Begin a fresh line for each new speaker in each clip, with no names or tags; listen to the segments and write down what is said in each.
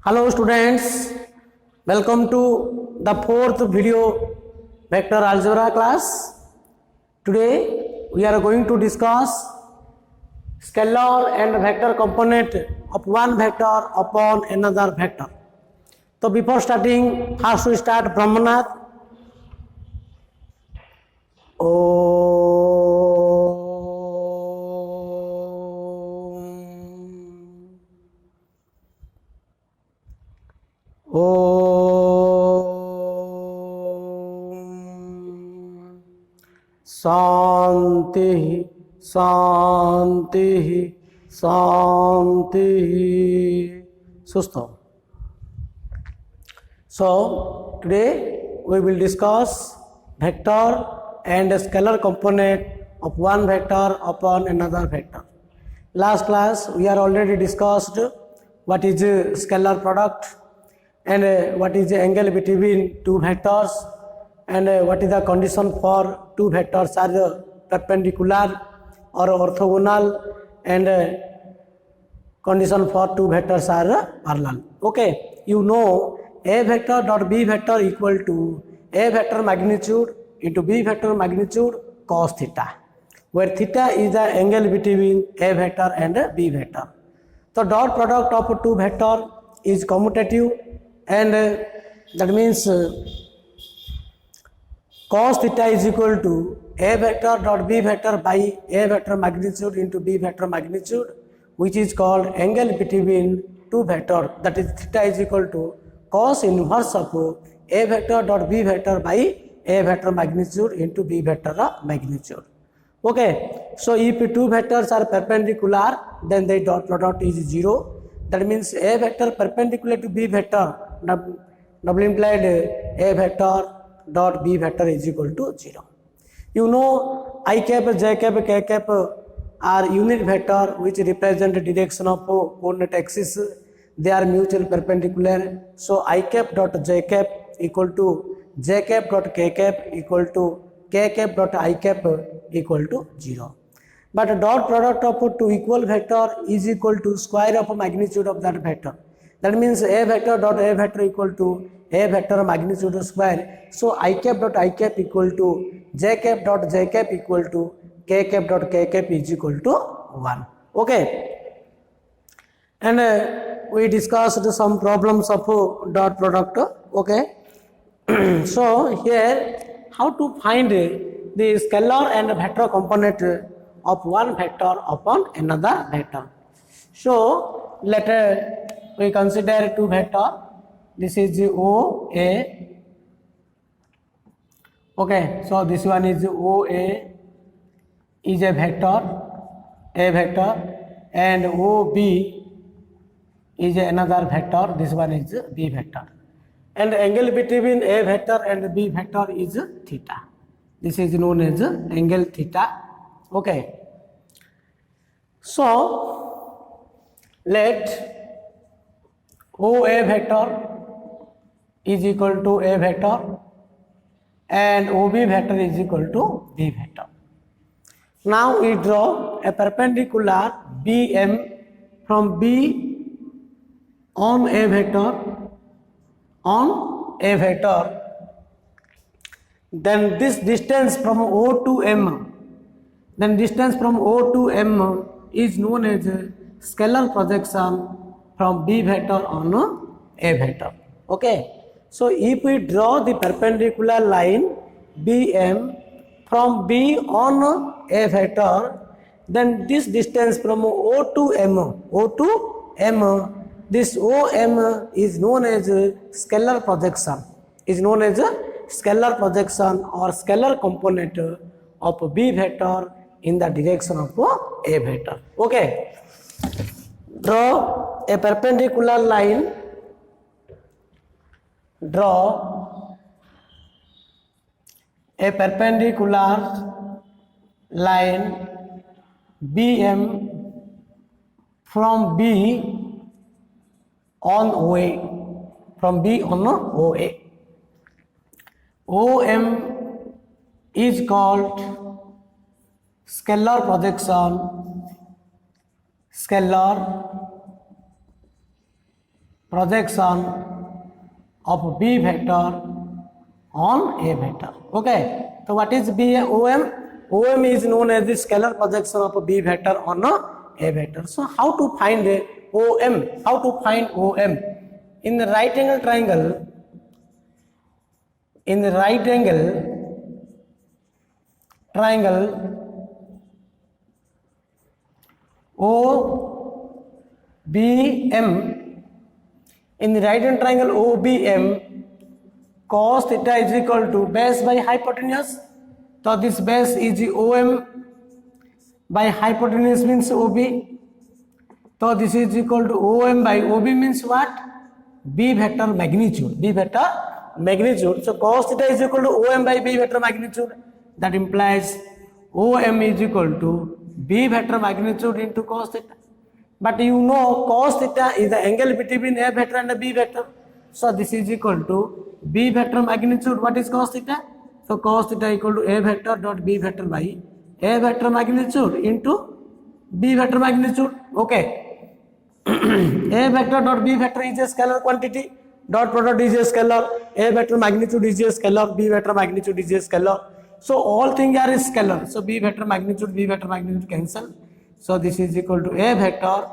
Hello students, welcome to the fourth video vector algebra class. Today we are going to discuss scalar and vector component of one vector upon another vector. So before starting, first we start Brahmanath. Shanti Shanti Shanti सुस्तो. So today we will discuss vector and scalar component of one vector upon another vector. Last class we are already discussed what is scalar product and what is the angle between two vectors and what is the condition for two vectors are perpendicular or orthogonal and condition for two vectors are parallel. Okay, you know a vector dot b vector equal to a vector magnitude into b vector magnitude cos theta, where theta is the angle between a vector and b vector. So dot product of two vector is commutative, and that means cos theta is equal to a vector dot b vector by a vector magnitude into b vector magnitude, which is called angle between two vector, that is theta is equal to cos inverse of a vector dot b vector by a vector magnitude into b vector magnitude. Okay, so if two vectors are perpendicular, then the dot product is 0. That means a vector perpendicular to b vector, double implied a vector dot b vector is equal to 0. You know I cap, j cap, k cap are unit vector which represent the direction of coordinate axis. They are mutually perpendicular. So I cap dot j cap equal to j cap dot k cap equal to k cap dot I cap equal to 0. But dot product of two equal vector is equal to square of magnitude of that vector. That means a vector dot a vector equal to a vector magnitude square. So I cap dot I cap equal to j cap dot j cap equal to k cap dot k cap is equal to 1. Okay. And we discussed some problems of dot product. Okay. So here how to find the scalar and vector component of one vector upon another vector. So let we consider two vector. This is the OA. Okay, so this one is OA is a vector, and OB is another vector. This one is B vector, and angle between A vector and B vector is theta. This is known as angle theta. Okay, so let OA vector is equal to A vector and OB vector is equal to B vector. Now we draw a perpendicular BM from B on A vector, then this distance from O to M, is known as scalar projection from B vector on A vector. Okay, so if we draw the perpendicular line BM from B on A vector, then this distance from O to M, this OM is known as scalar projection, or scalar component of B vector in the direction of A vector. Okay, draw a perpendicular line. Draw a perpendicular line BM from B on OA, OM is called scalar projection, projection of B vector on A vector. Okay, so what is B OM? OM is known as the scalar projection of B vector on A vector. So how to find OM? How to find OM? In the right angle triangle, OBM, in the right hand triangle OBM, cos theta is equal to base by hypotenuse. So this base is OM by hypotenuse means OB. So this is equal to OM by OB means what? B vector magnitude. B vector magnitude. So cos theta is equal to OM by B vector magnitude. That implies OM is equal to B vector magnitude into cos theta. But you know cos theta is the angle between A vector and B vector. So this is equal to B vector magnitude. What is cos theta? So cos theta equal to A vector dot B vector by A vector magnitude into B vector magnitude. Okay. A vector dot B vector is a scalar quantity. Dot product is a scalar. A vector magnitude is a scalar. B vector magnitude is a scalar. So all things are scalar. So B vector magnitude cancel. So this is equal to A vector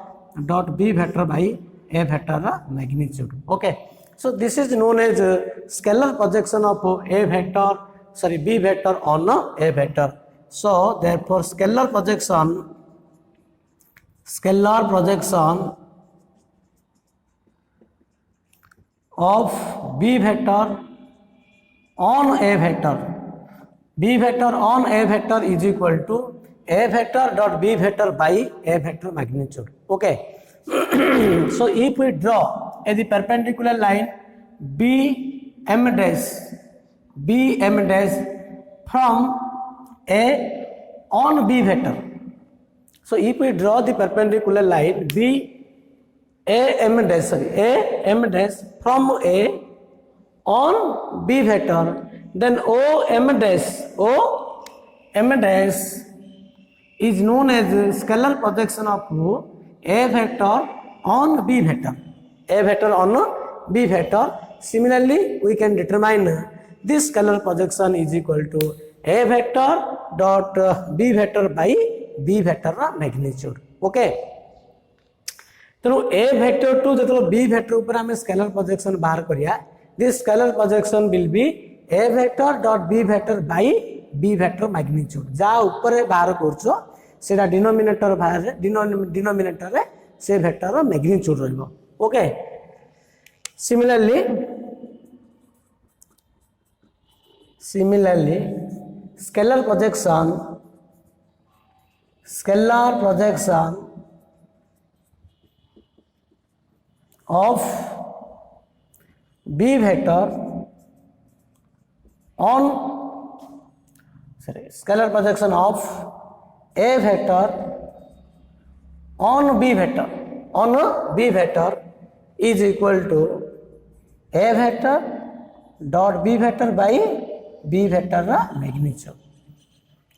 dot B vector by A vector magnitude. Okay. So this is known as scalar projection of B vector on A vector. So therefore scalar projection of B vector on A vector. B vector on A vector is equal to A vector dot B vector by A vector magnitude. Okay. So if we draw the perpendicular line BM dash from A on B vector. So if we draw the perpendicular line AM dash from A on B vector, then OM dash is known as scalar projection of A vector on B vector. A vector on B vector. Similarly, we can determine this scalar projection is equal to A vector dot B vector by B vector magnitude. Okay. तो A vector to जो B vector ऊपर हमें scalar projection बाहर करिया. This scalar projection will be A vector dot B vector by B vector magnitude. जहाँ ऊपर बाहर करचो सेटा डिनोमिनेटर रे से वेक्टर मैग्नीट्यूड रहइबो. Okay. Similarly scalar projection of B vector on scalar projection of A vector on B vector is equal to A vector dot B vector by B vector magnitude.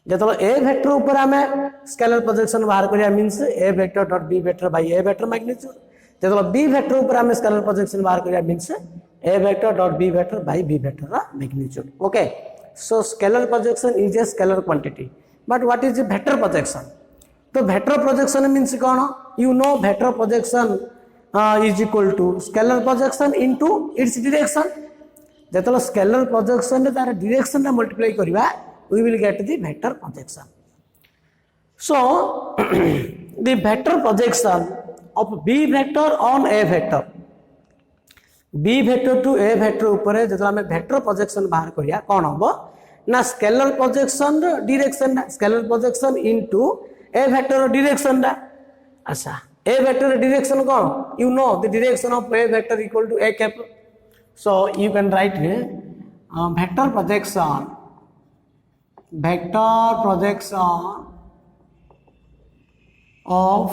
जब A vector ऊपर हमें scalar projection बाहर करिया means A vector dot B vector by A vector magnitude. जब B vector ऊपर हमें scalar projection बाहर करिया means A vector dot B vector by B vector magnitude. Okay. So scalar projection is a scalar quantity. But what is the vector projection? So vector projection means कौन? You know vector projection is equal to scalar projection into its direction. जब scalar projection रे तार direction रे multiply करिवा, we will get the vector projection. So the vector projection of B vector on A vector. B vector to A vector ऊपर जब हमें vector projection बाहर करिया कौन होबो? ना scalar projection direction ना scalar projection into A vector direction ना. अच्छा A vector direction कौन? You know the direction of A vector equal to A cap. So you can write vector projection of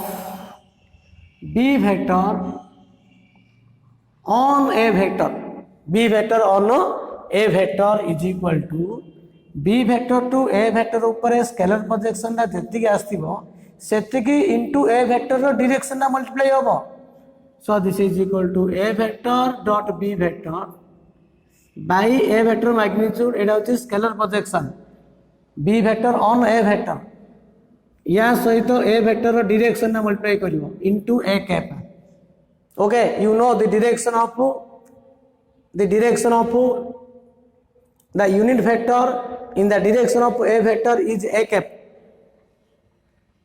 B vector on A vector. B vector on A vector is equal to B vector to A vector ऊपर scalar projection टा जत्ती के आस्तिबो सेत्ती की into A vector row direction टा multiply होबो. So this is equal to A vector dot B vector by A vector magnitude एटा होची scalar projection B vector on A vector या सहित A vector direction ना multiply करिवो into A cap. Okay, you know the direction of the unit vector in the direction of A vector is A cap.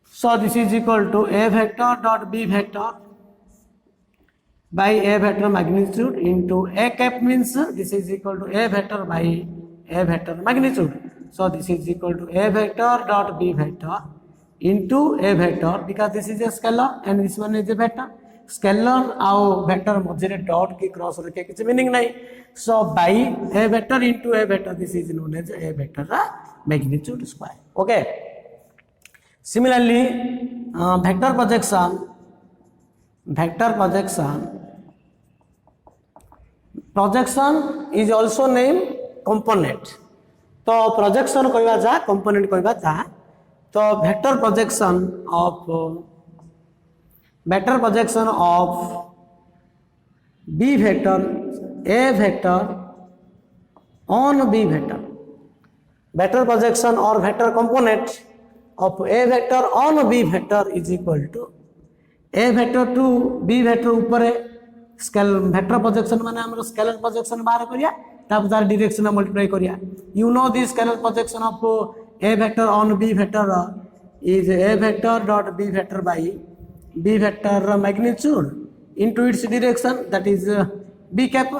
So this is equal to A vector dot B vector by A vector magnitude into A cap means this is equal to A vector by A vector magnitude. So this is equal to A vector dot B vector into A vector because this is a scalar and this one is a vector. Scalar आउ vector मझे dot की cross रखे किसी meaning नहीं. So by A vector into A vector this is known as A vector magnitude square. Okay. Similarly, vector projection is also named component. तो projection कहवा जा component कहवा जा तो vector projection of B vector A vector on B vector. Vector projection or vector component of A vector on B vector is equal to A vector to B vector ऊपर scale vector projection माने हमरो scalar projection बाहर करिया तब तार direction multiply करिया. You know the scalar projection of A vector on B vector is A vector dot B vector by B vector magnitude into its direction that is B cap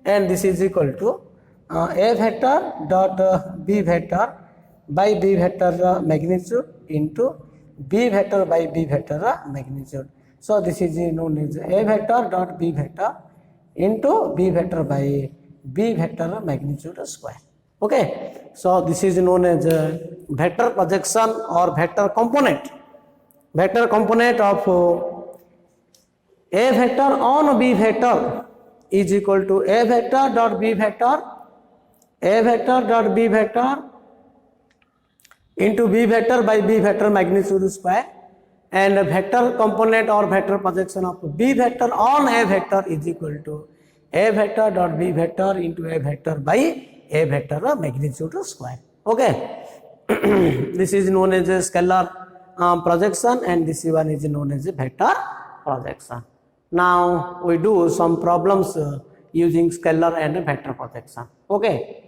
and this is equal to A vector dot B vector by B vector magnitude into B vector by B vector magnitude. So this is known as A vector dot B vector into B vector by B vector magnitude square. Okay. So this is known as vector projection or vector component. Vector component of A vector on B vector is equal to A vector dot B vector into B vector by B vector magnitude square and vector component or vector projection of B vector on A vector is equal to A vector dot B vector into A vector by A vector magnitude square. Okay. This is known as a scalar projection and this one is known as a vector projection. Now we do some problems using scalar and vector projection. Okay.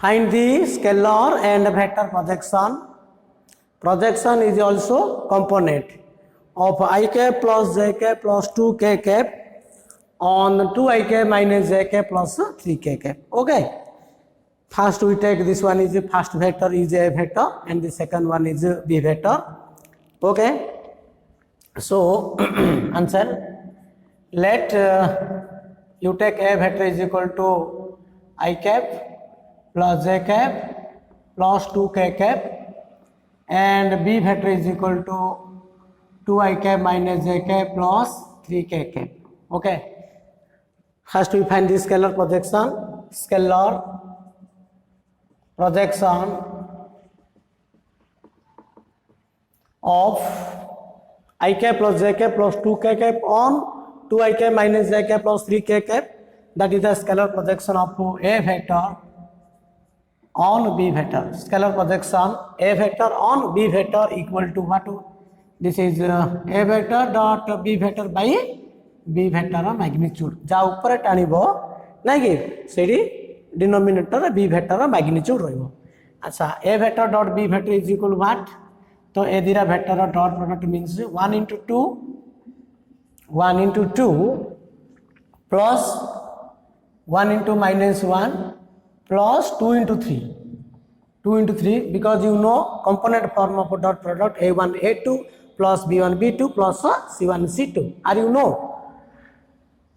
Find the scalar and vector projection. Projection is also component of I cap plus j cap plus 2k cap on 2I cap minus j cap plus 3k cap. Okay. First we take this one is the first vector is A vector and the second one is B vector. Okay. So answer, let you take A vector is equal to I cap plus j cap plus 2k cap and B vector is equal to 2I cap minus j cap plus 3k cap. Okay. First we find the scalar projection. Scalar projection of I cap plus j cap plus 2k cap on 2I cap minus j cap plus 3k cap, that is the scalar projection of A vector on B vector. Scalar projection A vector on B vector equal to what? This is A vector dot B vector by B vector magnitude. जा ऊपर टाणिबो नहीं कि सेडी denominator B vector magnitude रहिबो. अच्छा, A vector dot B vector is equal to what? तो ए दिरा vector dot product means 1 into 2 plus 1 into minus 1 plus 2 into 3. 2 into 3 because you know component form of a dot product A1 A2 plus B1 B2 plus C1 C2. Are you know?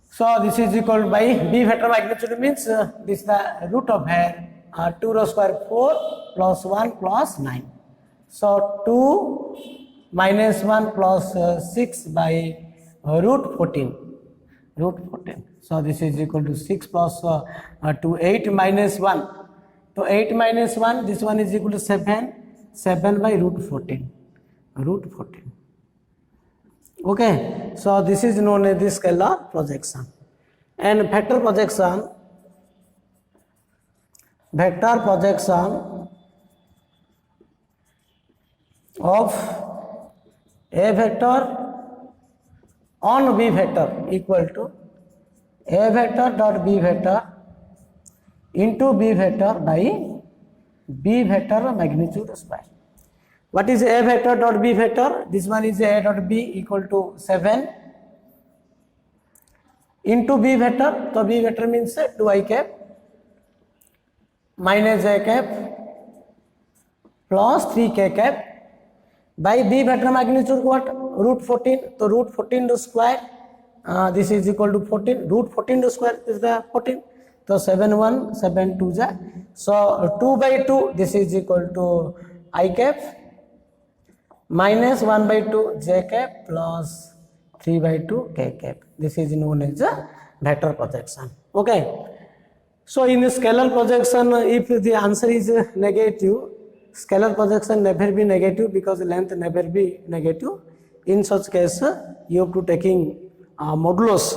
So this is equal by B vector magnitude means this is the root of here 2 raised square 4 plus 1 plus 9. So 2 minus 1 plus 6 by root 14. So this is equal to 6 plus 2 8 minus 1. So 8 minus 1 this one is equal to 7 by root 14. Okay, so this is known as the scalar projection. And vector projection of a vector on b vector equal to a vector dot b vector into b vector by b vector magnitude square. What is a vector dot b vector? This one is a dot b equal to 7 into b vector. So b vector means 2I cap minus a cap plus 3k cap by b vector magnitude what? Root 14. So root 14 to square. This is equal to 14. Root 14 to square is the 14. So 7 1 7 2 ja. So 2 by 2 this is equal to I cap minus 1 by 2 j cap plus 3 by 2 k cap. This is known as a vector projection. Okay. So in the scalar projection, if the answer is negative, scalar projection never be negative because length never be negative. In such case, you have to taking modulus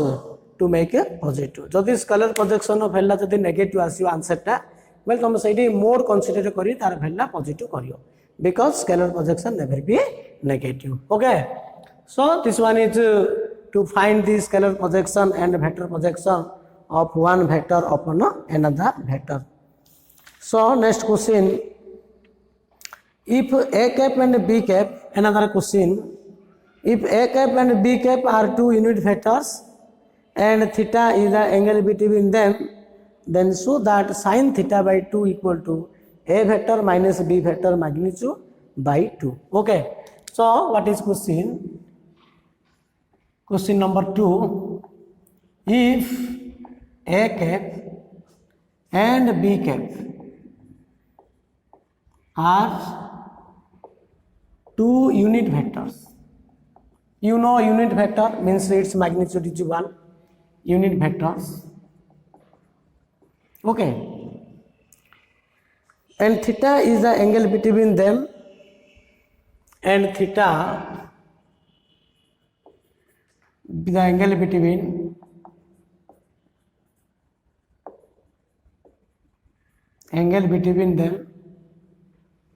to make a positive. Jodi scalar projection of hella jodi negative asiyo answer ta, well tome seiti more consider kari tar hella positive kariyo because scalar projection never be negative. Okay. So this one is to find the scalar projection and vector projection of one vector upon another vector. So next question, if a cap and b cap, another question, if a cap and b cap are two unit vectors and theta is the angle between them, then show that sin theta by 2 equal to a vector minus b vector magnitude by 2. Okay. So what is question? Question number 2. If a cap and b cap are two unit vectors. You know unit vector means its magnitude is 1. Unit vectors. Okay. And theta is the angle between them, and theta the angle between them,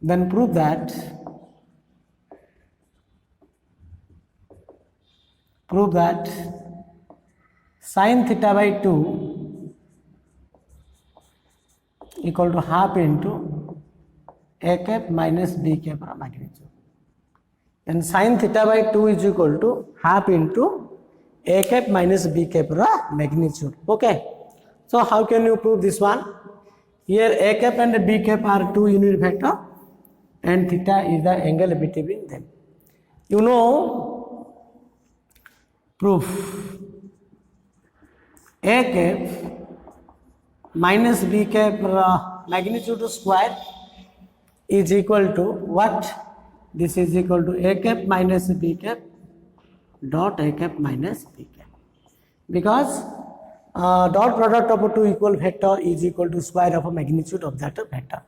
then prove that sin theta by 2 equal to half into a cap minus b cap magnitude. Then sin theta by 2 is equal to half into a cap minus b cap magnitude. Okay. So how can you prove this one? Here a cap and b cap are two unit vector and theta is the angle between them. You know proof. A cap minus b cap magnitude square is equal to what? This is equal to a cap minus b cap dot a cap minus b cap. Because dot product of two equal vector is equal to square of a magnitude of that vector.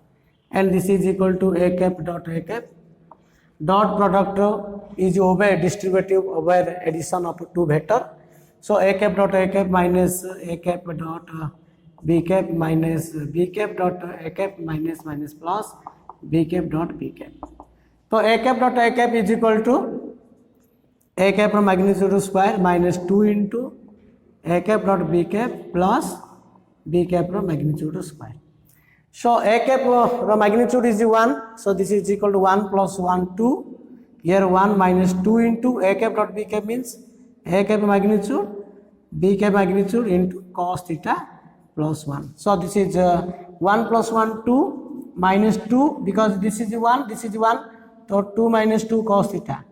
And this is equal to a cap dot a cap. Dot product is over distributive over addition of two vector. So a cap dot a cap minus a cap dot b cap minus b cap dot a cap minus plus b cap dot b cap. So a cap dot a cap is equal to a cap magnitude square minus 2 into a cap dot b cap plus b cap magnitude square. So a cap magnitude is 1. So this is equal to 1 plus 1 2. Here 1 minus 2 into a cap dot b cap means a cap magnitude b cap magnitude into cos theta plus 1. So this is 1 plus 1 2 minus 2 because this is 1 so 2 minus 2 cos theta.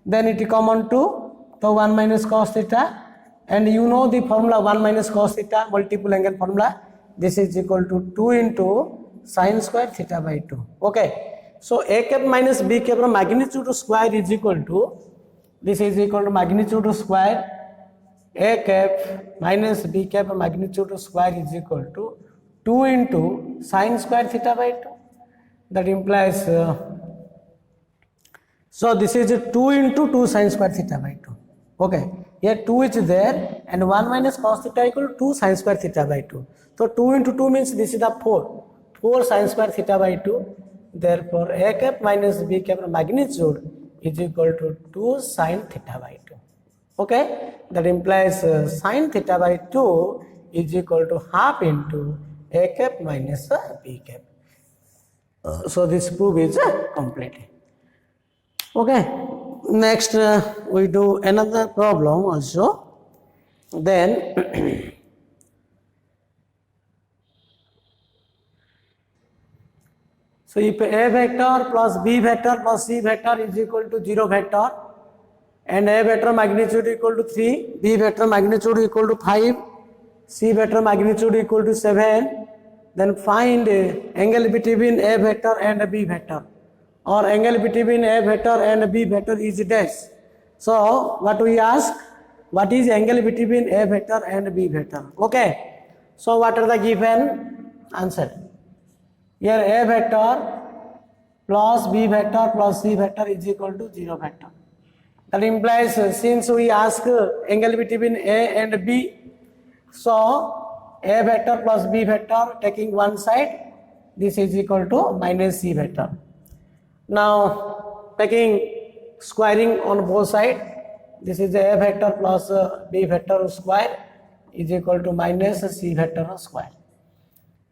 Then it common 2 so 1 minus cos theta, and you know the formula 1 minus cos theta multiple angle formula. This is equal to 2 into sin square theta by 2. Okay. So a cap minus b cap magnitude square is equal to, this is equal to magnitude square a cap minus b cap magnitude square is equal to 2 into sin square theta by 2. That implies so this is 2 into 2 sin square theta by 2. Okay, here 2 is there and 1 minus cos theta equal to 2 sin square theta by 2. So 2 into 2 means this is the 4. 4 sin square theta by 2. Therefore, a cap minus b cap magnitude is equal to 2 sin theta by 2. Okay, that implies sin theta by 2 is equal to half into a cap minus b cap. So this proof is complete. Okay, next we do another problem also. Then so if a vector plus b vector plus c vector is equal to 0 vector and a vector magnitude equal to 3, b vector magnitude equal to 5, c vector magnitude equal to 7, then find angle between a vector and a b vector, or angle between a vector and b vector is dash. So what we ask, what is angle between a vector and b vector? Okay, so what are the given answer? Here a vector plus b vector plus c vector is equal to 0 vector. That implies since we ask angle between a and b, so a vector plus b vector taking one side, this is equal to minus c vector. Now taking squaring on both sides, this is a vector plus b vector square is equal to minus c vector square.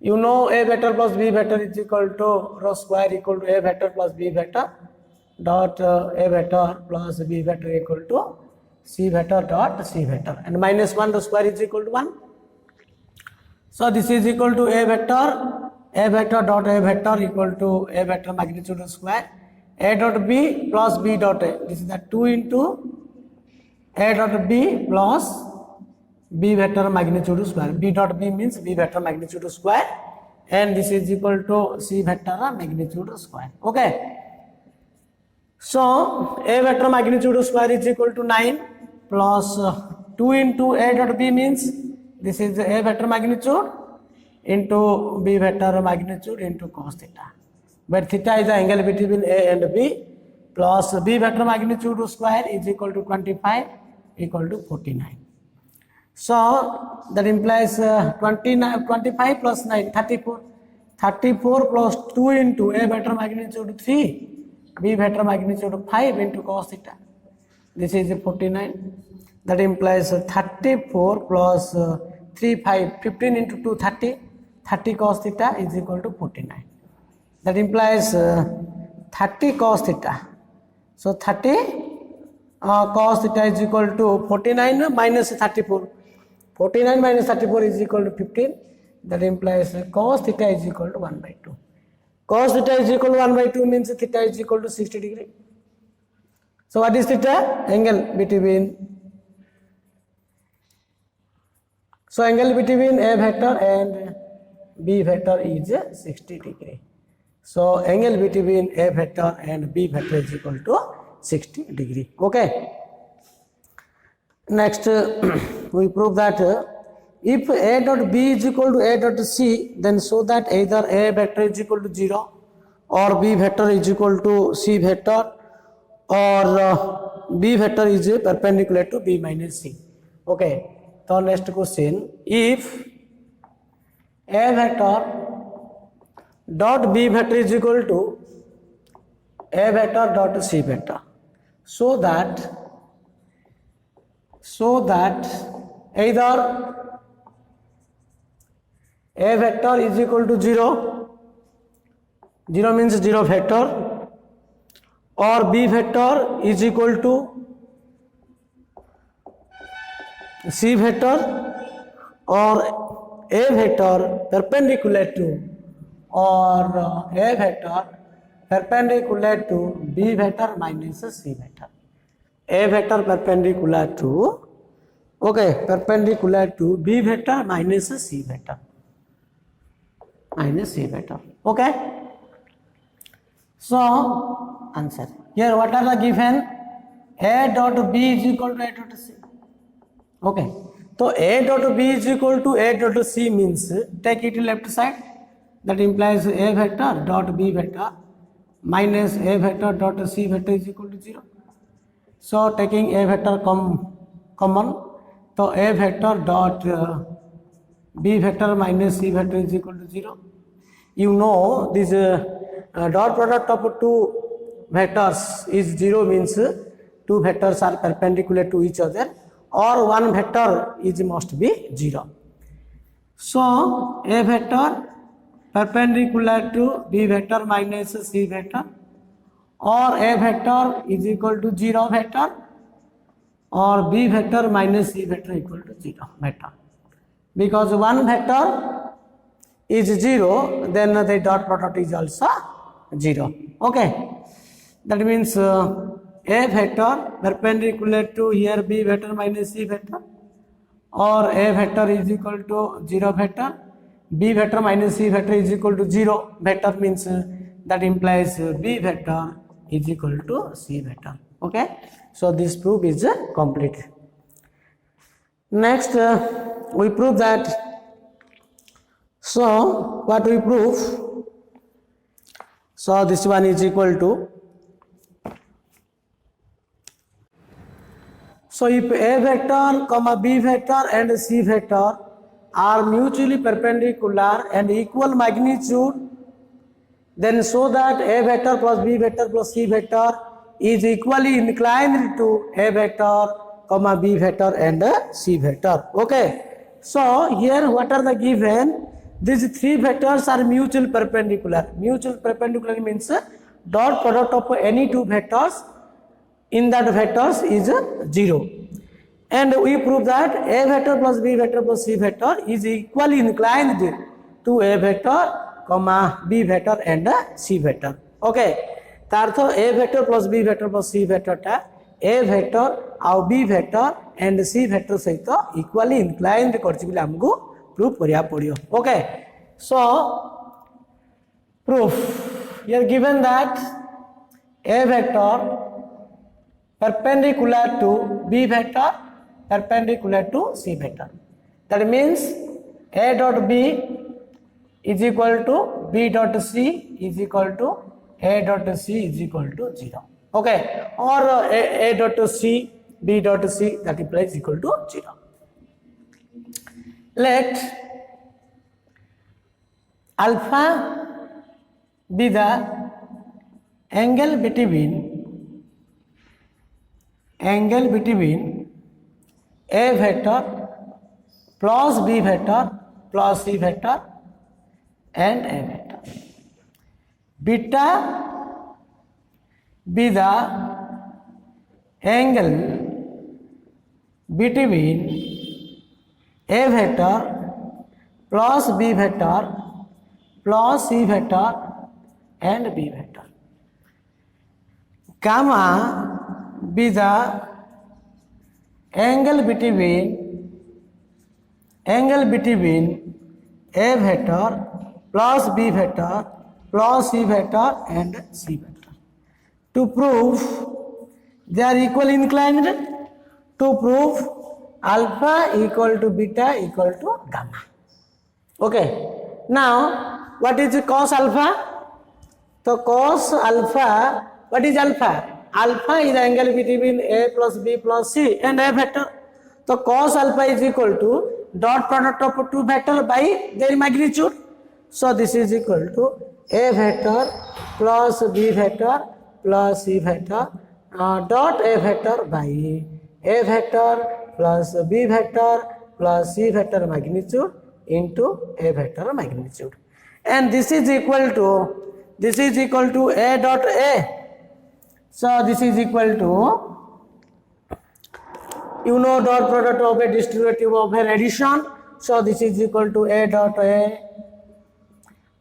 You know a vector plus b vector is equal to rho square equal to a vector plus b vector dot a vector plus b vector equal to c vector dot c vector, and minus 1 the square is equal to 1. So this is equal to a vector dot a vector equal to a vector magnitude square, a dot b plus b dot a, this is the 2 into a dot b plus b vector magnitude square, b dot b means b vector magnitude square, and this is equal to c vector magnitude square. Okay, so a vector magnitude square is equal to 9 plus 2 into a dot b means this is a vector magnitude into b vector magnitude into cos theta, where theta is the angle between a and b, plus b vector magnitude square is equal to 25 equal to 49. So that implies 25 plus 9, 34. 34 plus 2 into a vector magnitude 3, b vector magnitude 5 into cos theta. This is 49. That implies 34 plus 3, 5, 15 into 2, 30. 30 cos theta is equal to 49. That implies 30 cos theta. So 30 cos theta is equal to 49 minus 34. 49 minus 34 is equal to 15. That implies cos theta is equal to 1 by 2. Cos theta is equal to 1 by 2 means theta is equal to 60 degree. So what is theta? Angle between. So angle between a vector and b vector is 60 degree. So angle between a vector and b vector is equal to 60 degree. Okay. Next we prove that if a dot b is equal to a dot c, then show that either a vector is equal to 0 or b vector is equal to c vector, or b vector is perpendicular to b minus c. Okay. So next question, if a vector dot b vector is equal to a vector dot c vector, so that either a vector is equal to 0, 0 means 0 vector, or b vector is equal to c vector, or a vector perpendicular to, or a vector perpendicular to b vector minus c vector. A vector perpendicular to, okay, perpendicular to b vector minus c vector. Minus c vector. Okay. So answer. Here what are the given? A dot b is equal to a dot c. Okay. So a dot b is equal to a dot c means take it to left side. That implies a vector dot b vector minus a vector dot c vector is equal to 0. So taking a vector come common, तो a vector dot b vector minus c vector is equal to 0. You know this dot product of two vectors is 0 means two vectors are perpendicular to each other or one vector is must be 0. So a vector perpendicular to b vector minus c vector, or a vector is equal to 0 vector, or b vector minus c vector equal to 0 vector. Because one vector is 0, then the dot product is also 0. Okay, that means a vector perpendicular to here b vector minus c vector, or a vector is equal to 0 vector, b vector minus c vector is equal to 0 vector, means that implies b vector is equal to c vector. Okay, so this proof is complete. Next we prove that. So what we prove? So this one is equal to, so if a vector comma b vector and c vector are mutually perpendicular and equal magnitude, then show that a vector plus b vector plus c vector is equally inclined to a vector comma b vector and c vector. Okay, so here what are the given? These three vectors are mutual perpendicular. Mutual perpendicular means dot product of any two vectors in that vectors is 0. And we prove that a vector plus b vector plus c vector is equally inclined to a vector comma b vector and c vector. Okay, तार अर्थ a vector plus b vector plus c vector टा a vector आउ b vector and c vector सहित equally inclined करछि बिले हमको proof करिया पड़ियो. Okay, so proof here given that a vector perpendicular to b vector perpendicular to c vector, that means a dot b is equal to b dot c is equal to a dot c is equal to 0. Okay, or a dot c b dot c, that implies equal to 0. Let alpha be the angle between a vector plus b vector plus c vector and a vector. Beta be the angle between a vector plus b vector plus c vector and b vector. Gamma be the angle between a vector plus b vector plus c vector and c vector. To prove they are equal inclined, to prove alpha equal to beta equal to gamma. Okay, now what is cos alpha? So cos alpha, what is alpha? Alpha is the angle between a plus b plus c and a vector. So cos alpha is equal to dot product of two vector by their magnitude. So this is equal to a vector plus b vector plus c vector dot a vector by a vector plus b vector plus c vector magnitude into a vector magnitude. And this is equal to a dot a. So this is equal to, you know, dot product of a distributive of an addition. So this is equal to a dot a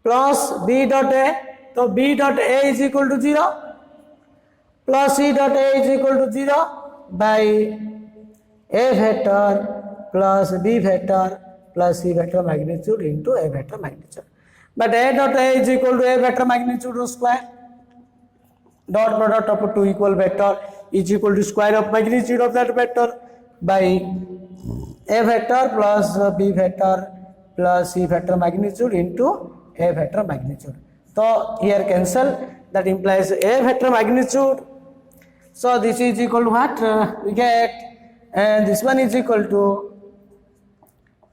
plus b dot a. So b dot a is equal to 0 plus c dot a is equal to 0 by a vector plus b vector plus c vector magnitude into a vector magnitude. But a dot a is equal to a vector magnitude square. Dot product of two equal vector is equal to square of magnitude of that vector by a vector plus b vector plus c vector magnitude into a vector magnitude. So here cancel, that implies a vector magnitude. So this is equal to what? We get and this one is equal to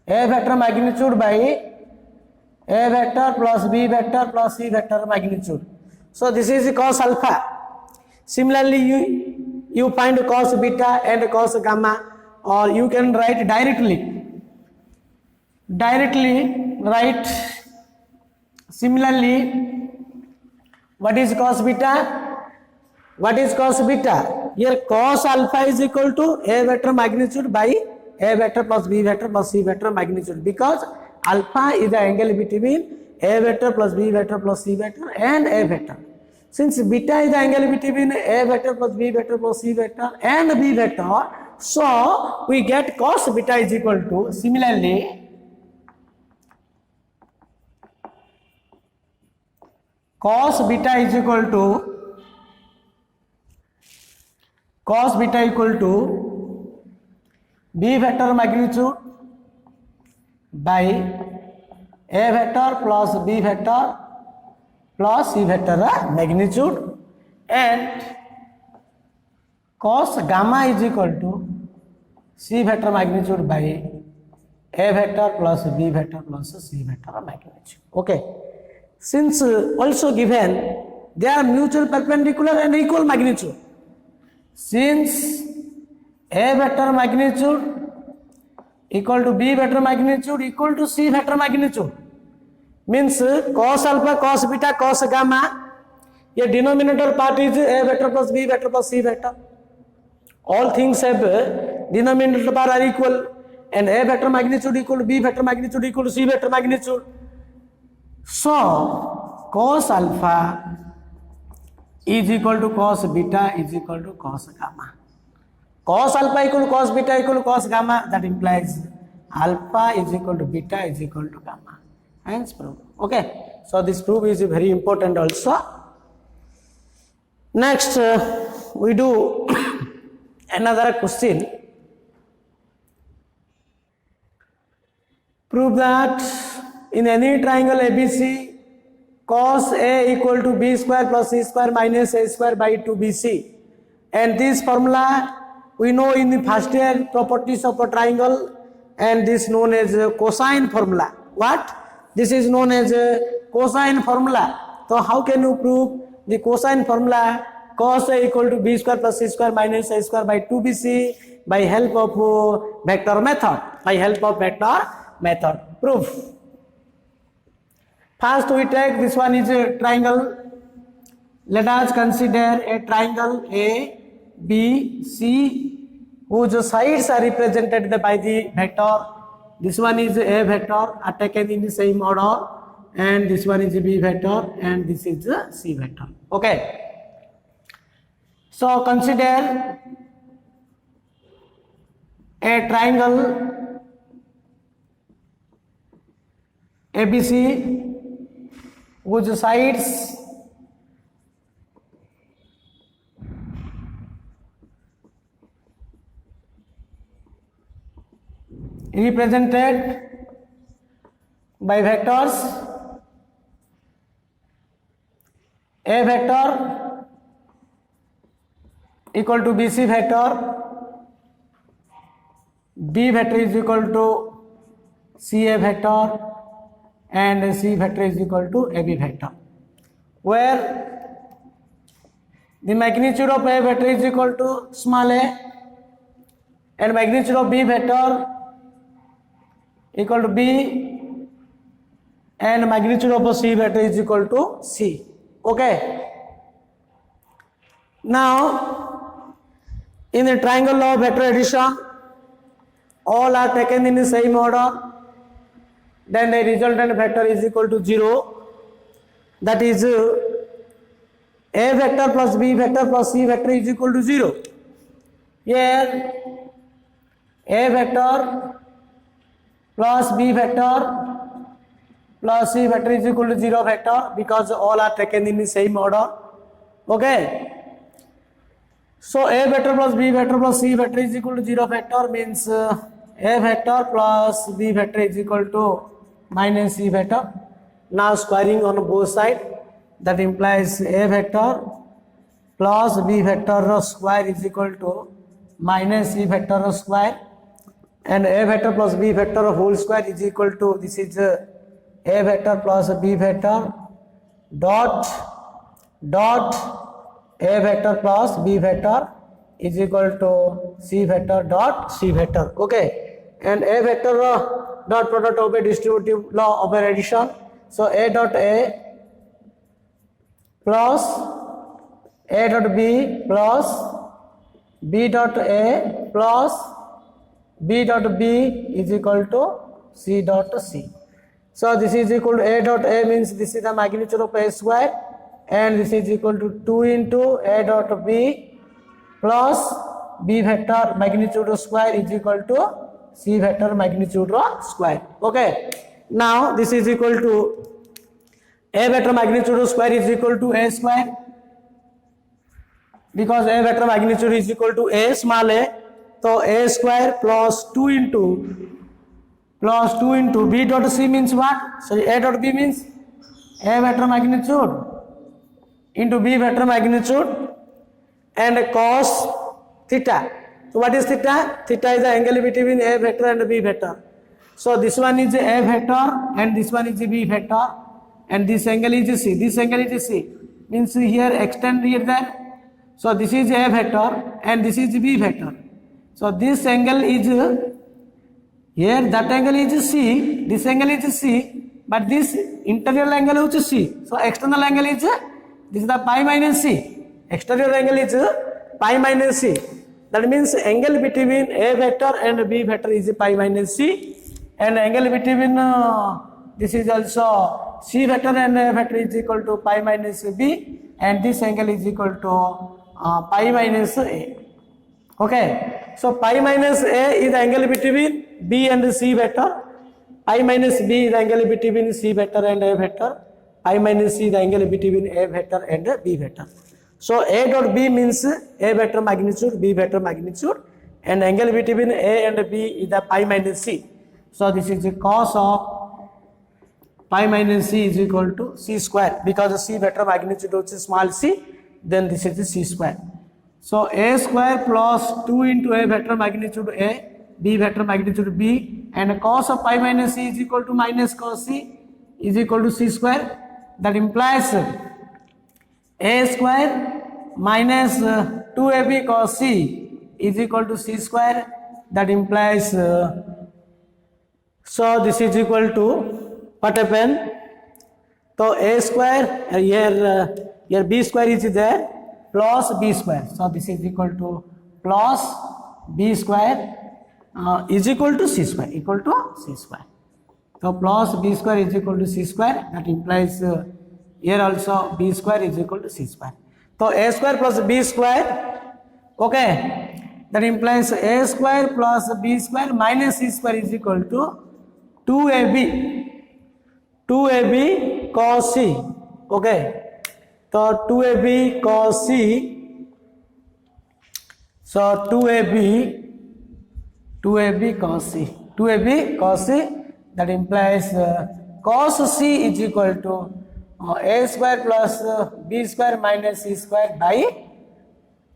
A vector magnitude by A vector plus B vector plus C vector magnitude. So this is cos alpha. Similarly, you find cos beta and cos gamma, or you can write directly write. Similarly, what is cos beta? What is cos beta? Here cos alpha is equal to A vector magnitude by A vector plus B vector plus C vector magnitude, because alpha is the angle between A vector plus B vector plus C vector and A vector. Since beta is the angle between A vector plus B vector plus C vector and B vector, so we get cos beta is equal to, similarly, cos beta is equal to B vector magnitude by A vector plus B vector plus C vector magnitude, and cos gamma is equal to C vector magnitude by A vector plus B vector plus C vector magnitude. Okay. Since also given they are mutual perpendicular and equal magnitude, since A vector magnitude equal to B vector magnitude equal to C vector magnitude, means cos alpha, cos beta, cos gamma, your denominator part is A vector plus B vector plus C vector. All things have denominator part are equal, and A vector magnitude equal to B vector magnitude equal to C vector magnitude. So cos alpha is equal to cos beta is equal to cos gamma. Cos alpha equal to cos beta equal to cos gamma, that implies alpha is equal to beta is equal to gamma. Hence proof. Okay, so this proof is very important also. Next we do another question. Prove that in any triangle ABC, cos A equal to B square plus C square minus A square by 2BC, and this formula we know in the first year properties of a triangle, and this known as cosine formula. What? This is known as cosine formula. So how can you prove the cosine formula cos A equal to B square plus C square minus A square by 2BC by help of vector method? By help of vector method. Proof. First we take this one is a triangle. Let us consider a triangle A, B, C, whose sides are represented by the vector. This one is A vector are taken in the same order, and this one is B vector, and this is C vector. Okay. So consider a triangle ABC whose sides represented by vectors A vector equal to BC vector, B vector is equal to CA vector, and C vector is equal to AB vector, where the magnitude of A vector is equal to small a, and magnitude of B vector equal to B, and magnitude of C vector is equal to C. Okay. Now in the triangle of vector addition, all are taken in the same order, then the resultant vector is equal to 0. That is A vector plus B vector plus C vector is equal to 0. Here A vector plus B vector plus C vector is equal to 0 vector, because all are taken in the same order. Okay. So A vector plus B vector plus C vector is equal to 0 vector means A vector plus B vector is equal to minus C vector. Now squaring on both sides, that implies A vector plus B vector square is equal to minus c vector square, and a vector plus b vector whole square is equal to, this is a vector plus b vector dot a vector plus b vector is equal to c vector dot c vector. Okay, and a vector dot product of a distributive law of addition. So a dot a plus a dot b plus b dot a plus b dot b is equal to c dot c. So this is equal to a dot a means this is the magnitude of a square, and this is equal to 2 into a dot b plus b vector magnitude square is equal to c vector magnitude square. Okay, now this is equal to a vector magnitude square is equal to a square, because a vector magnitude is equal to a small a, so a square plus 2 into b dot c means what? Sorry, a dot b means a vector magnitude into b vector magnitude and cos theta. So what is theta? Theta is the angle between a vector and b vector. So this one is a vector and this one is a b vector, and this angle is c. This angle is c. Means here extend here there. So this is a vector and this is b vector. So this angle is here, that angle is c, this angle is c, but this interior angle is c. So external angle is, this is the pi minus c. Exterior angle is pi minus c. That means angle between a vector and b vector is pi minus c, and angle between this is also c vector and a vector is equal to pi minus b, and this angle is equal to pi minus a. Okay, so pi minus a is the angle between b and c vector, pi minus b is the angle between c vector and a vector, pi minus c is the angle between a vector and b vector. So a dot b means a vector magnitude, b vector magnitude, and angle between a and b is the pi minus c. So this is the cos of pi minus c is equal to c square, because the c vector magnitude is small c, then this is the c square. So a square plus 2 into a vector magnitude a, b vector magnitude b, and cos of pi minus c is equal to minus cos c is equal to c square. That implies a square minus 2ab cos c is equal to c square. That implies so this is equal to what happened? So a square here b square is there plus b square. So this is equal to plus b square is equal to c square, equal to c square. So plus b square is equal to c square. That implies here also b square is equal to c square. So a square plus b square. Okay, that implies a square plus b square minus c square is equal to 2ab cos c. Okay, so 2ab cos c. So 2ab cos c. 2ab cos c. That implies cos c is equal to a square plus b square minus c square by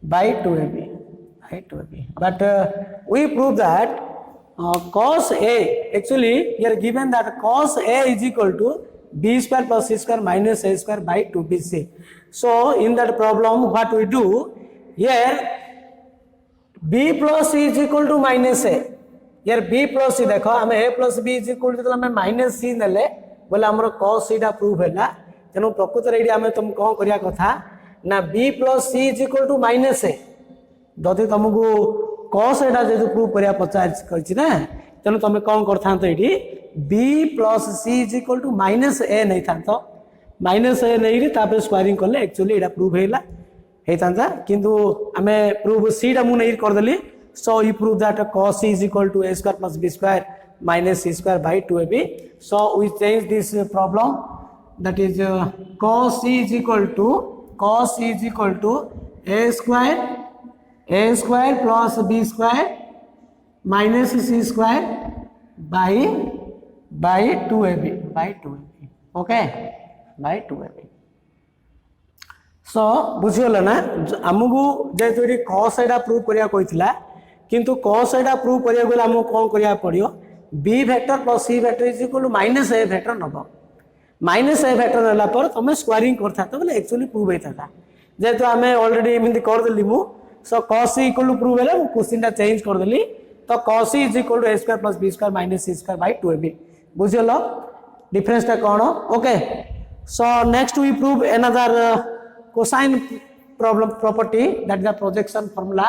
2ab. But we prove that cos a, actually here given that cos a is equal to b square plus c square minus a square by 2bc. So in that problem what we do here, b plus c is equal to minus a. Here b plus c देखो हमें a plus b is equal to हमें minus c नेले बोले हमरो cos c टा prove हैला. तेनु प्रकृत रे हमें तुम कौन करिया कथा ना b plus c is equal to minus a. जदि तुमको cos एटा जे प्रूव करिया पचार करछि ना, तेनु तुम कौन करथान तो एठी b plus c is equal to minus a नहीं था तो minus a नहीं तापर स्क्वायरिंग करले एक्चुअली एटा प्रूव हैला हेतांता, किंतु हमें प्रूव c टा मु नहीं कर देली. So you prove that cos c is equal to a square plus b square minus c square by 2ab. So we change this problem, that is cos c is equal to a square plus b square minus c square by 2ab. Okay, by 2ab. So बुझिगल ना, आमको जेतु cos एटा prove करिया कहितला किंतु cos एटा prove करिया गेला हम कोन करिया पड़ियो b vector plus c vector is equal to minus a vector नबो माइनस a वेक्टर होला पर तमे स्क्वायरिंग करथा तो बोले एक्चुअली प्रूव हेता जेतो हमें ऑलरेडी एमिति कर देली मु so cos c equal to prove हेला मु क्वेश्चन ता चेंज कर देली तो cos c is equal to a square plus b square minus c square by 2ab बुझियलो डिफरेंस ता कोन okay so next we prove another cosine problem property, that is the projection formula.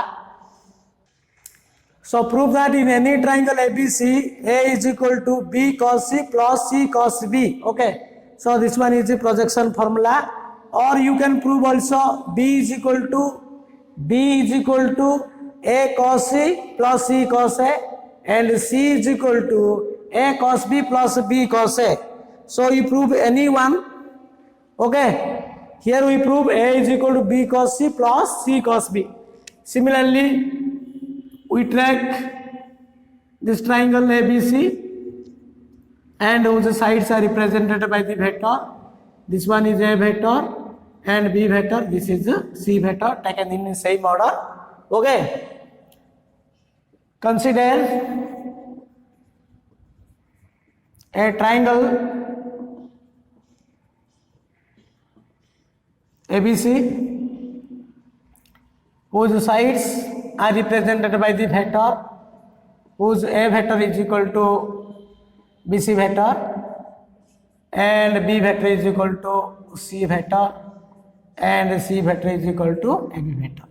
So prove that in any triangle ABC, A is equal to B cos C plus C cos B. Okay, so this one is the projection formula, or you can prove also B is equal to A cos C plus C cos A, and C is equal to A cos B plus B cos A. So you prove any one. Okay, here we prove A is equal to B cos C plus C cos B. Similarly, we track this triangle ABC and whose sides are represented by the vector. This one is A vector and B vector. This is C vector taken in the same order. Okay. Consider a triangle ABC whose sides are represented by the vector whose A vector is equal to BC vector and B vector is equal to C vector and C vector is equal to AB vector,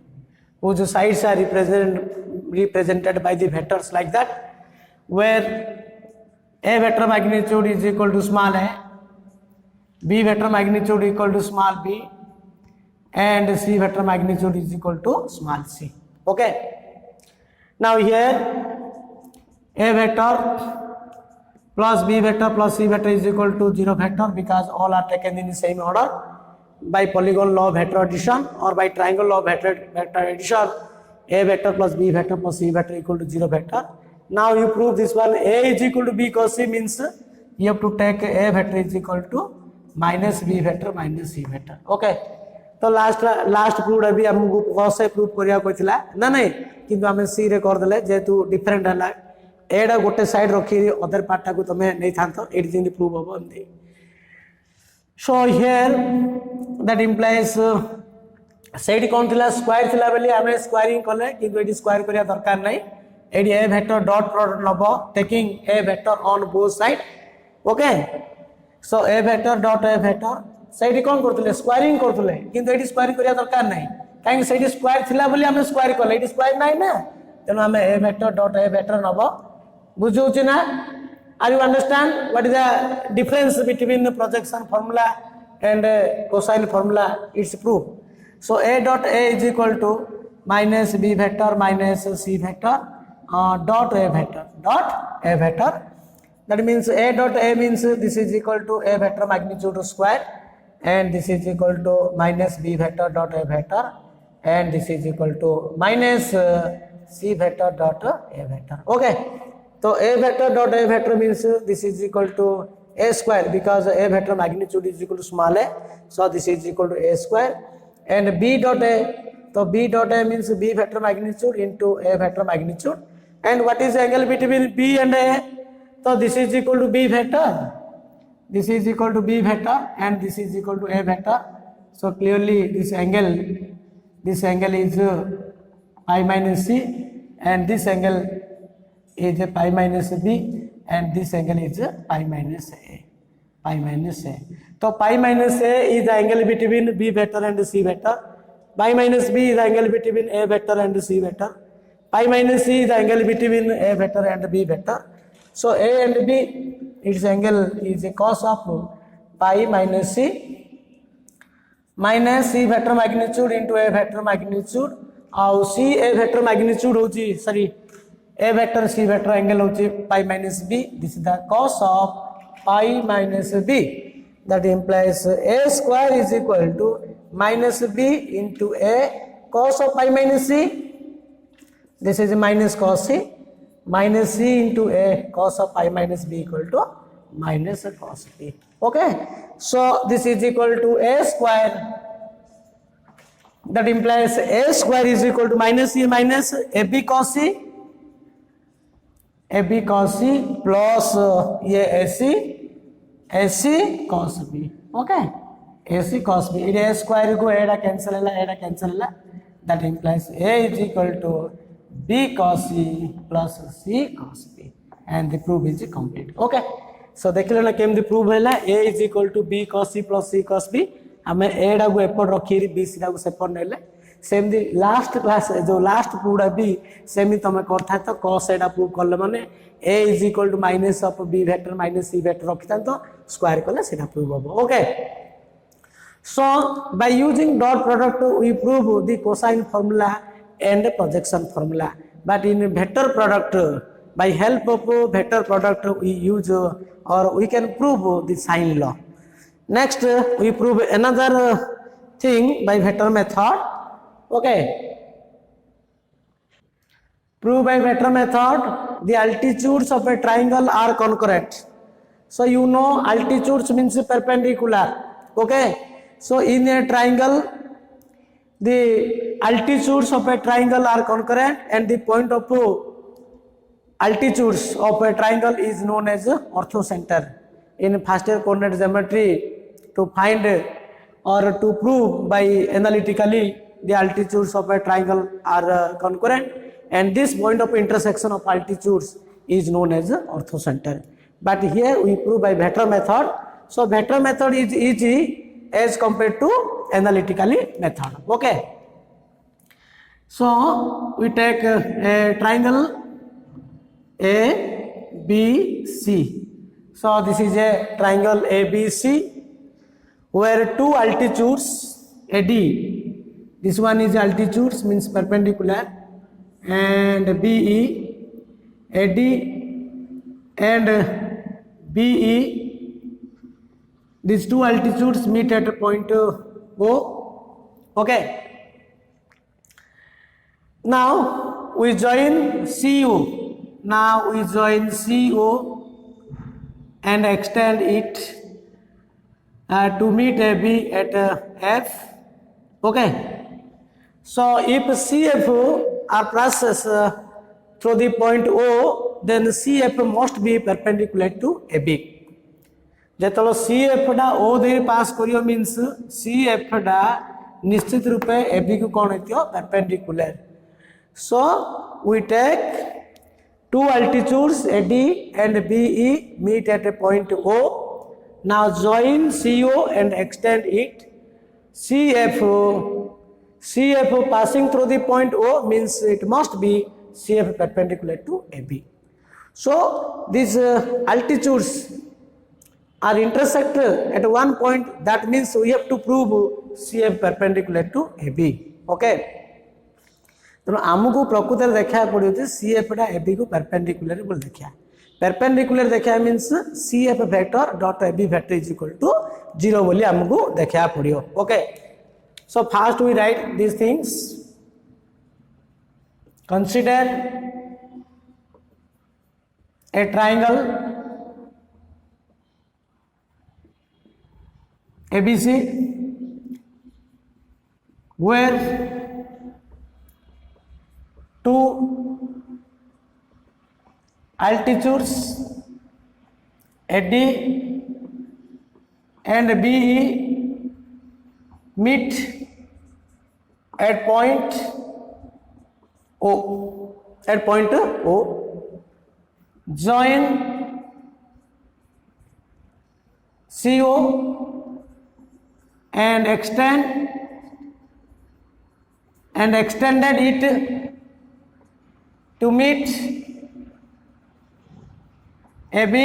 whose sides are represented by the vectors like that, where A vector magnitude is equal to small a, B vector magnitude equal to small b, and C vector magnitude is equal to small c. Okay, now here A vector plus B vector plus C vector is equal to 0 vector because all are taken in the same order by polygon law of vector addition or by triangle law of vector addition. A vector plus B vector plus C vector equal to 0 vector. Now you prove this one. A is equal to B cos C means you have to take A vector is equal to minus B vector minus C vector. Okay, तो last prove अभी हमको cos से prove करिया कोइथिला ना नहीं किंतु हमें c रे कर देले जेतु डिफरेंट हला एडा गोटे साइड रखी अदर पार्ट को तमे नहीं थांतो एडी जिंदी प्रूव हो एमती. सो हियर दैट इंप्लाइज सेडी कोन थिला स्क्वायर थिला बेली हमें स्क्वायरिंग करले किंतु एडी स्क्वायर करिया दरकार नहीं एडी a वेक्टर डॉट प्रोडक्ट नबो taking a vector on both side. Okay, so a vector dot a vector सेठी कोन करथले स्क्वायरिंग करथले किंतु एठी स्क्वायरिंग करिया दरकार नाही काहे सेठी स्क्वायर थिला बोली हमें स्क्वायर करले एठी स्क्वायर नाही ना तेनो हमें a vector dot a vector नबो. बुझौछि ना? Are you understand what is the difference between projection formula and cosine formula? It's proof. So a dot a is equal to minus b vector minus c vector dot a vector. That means a dot a means this is equal to a vector magnitude square and this is equal to minus b vector dot a vector and this is equal to minus c vector dot a vector. Okay, so a vector dot a vector means this is equal to a square because a vector magnitude is equal to small a, so this is equal to a square. And b dot a, so b dot a means b vector magnitude into a vector magnitude. And what is the angle between b and a? So this is equal to b vector, this is equal to b vector and this is equal to a vector. So clearly this angle is pi minus c and this angle is pi minus b and this angle is pi minus a. So pi minus a is the angle between b vector and c vector, pi minus b is the angle between a vector and c vector, pi minus c is the angle between a vector and b vector. So a and b, its angle is a cos of pi minus c vector magnitude into a vector magnitude. और c a vector magnitude होची sorry a vector c vector angle होची pi minus b. This is the cos of pi minus b. That implies a square is equal to minus b into a cos of pi minus c. This is minus cos c. Minus c into a cos of pi minus b equal to minus cos b. Okay, so this is equal to a square. That implies a square is equal to minus c minus ab cos c A B cos C plus ये A C cos B okay A C cos B ये square को एडा cancel है that implies A is equal to B cos C plus C cos B and the proof is complete okay so देखिले ना केम दी prove हैला A is equal to B cos C plus C cos B हमें A डा को एपट रखी B C डा को सेपट नेले सेम दी लास्ट क्लास जो लास्ट प्रूवडा भी सेमी तमे करथा तो cos एडा प्रूव करले माने A is equal to minus of B vector minus C vector रखिता तो स्क्वायर करले सेटा प्रूव हो okay so by using dot product we prove the cosine formula and projection formula but in vector product by help of vector product we use or we can prove the sine law next we prove another thing by vector method okay prove by vector method the altitudes of a triangle are concurrent so you know altitudes means perpendicular okay so in a triangle the altitudes of a triangle are concurrent and the point of altitudes of a triangle is known as orthocenter in first year coordinate geometry to find or to prove by analytically the altitudes of a triangle are concurrent and this point of intersection of altitudes is known as orthocenter but here we prove by vector method so vector method is easy as compared to analytically method okay so we take a triangle A B C so this is a triangle ABC where two altitudes AD this one is altitudes means perpendicular and BE AD and BE these two altitudes meet at a point O okay now we join CU now we join CO and extend it to meet AB at F okay so if CF are processed through the point O then CF must be perpendicular to AB जेतलो CF डा O दे पास करियो means CF डा निश्चित रूपे AB को कोन हेतियो perpendicular so we take two altitudes AD and BE meet at a point O now join CO and extend it CF passing through the point O means it must be CF perpendicular to AB so these altitudes are intersect at one point that means we have to prove CF perpendicular to AB okay तो आमको प्रकृति देखा पड़ो CF डा AB को perpendicular बोल देखा perpendicular देखा means CF vector dot AB vector is equal to 0 बोली आमको देखा पड़ो okay so first we write these things consider a triangle ABC where two altitudes AD and BE meet at point O join CO and extended it to meet AB